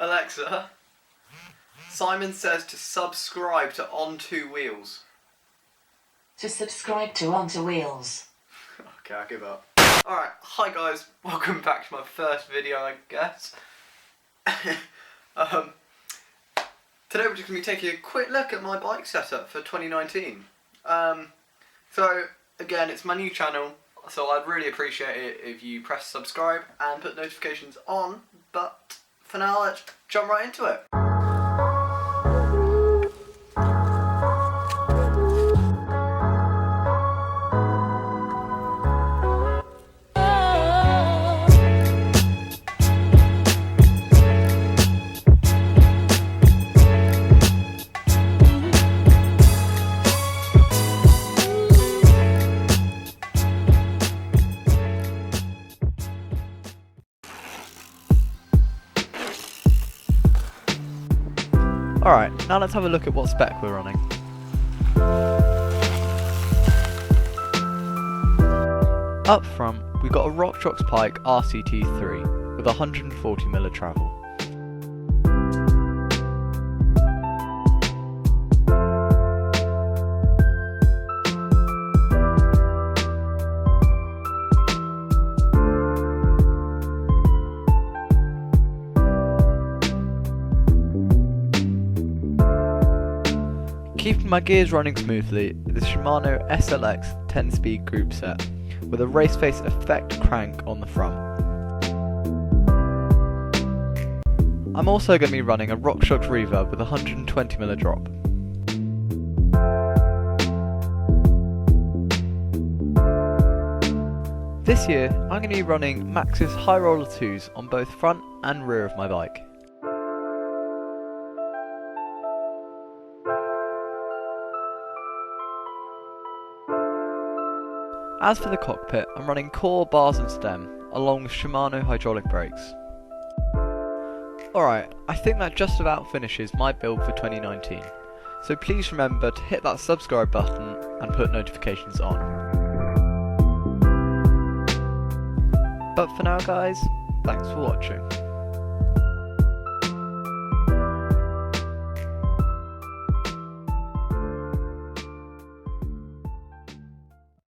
Alexa, Simon says to subscribe to On Two Wheels. To subscribe to Onto Wheels. Okay, I give up. Alright, hi guys, welcome back to my first video, I guess. Today we're just going to be taking a quick look at my bike setup for 2019. So, again, it's my new channel, so I'd really appreciate it if you press subscribe and put notifications on, but for now, let's jump right into it. Alright, now let's have a look at what spec we're running. Up front, we've got a Rocktrox Pike RCT3 with 140mm of travel. Keeping my gears running smoothly is the Shimano SLX 10-speed group set with a race face effect crank on the front. I'm also going to be running a RockShox Reverb with 120mm drop. This year I'm going to be running Maxxis High Roller 2s on both front and rear of my bike. As for the cockpit, I'm running core, bars and stem, along with Shimano hydraulic brakes. Alright, I think that just about finishes my build for 2019, so please remember to hit that subscribe button and put notifications on. But for now guys, thanks for watching.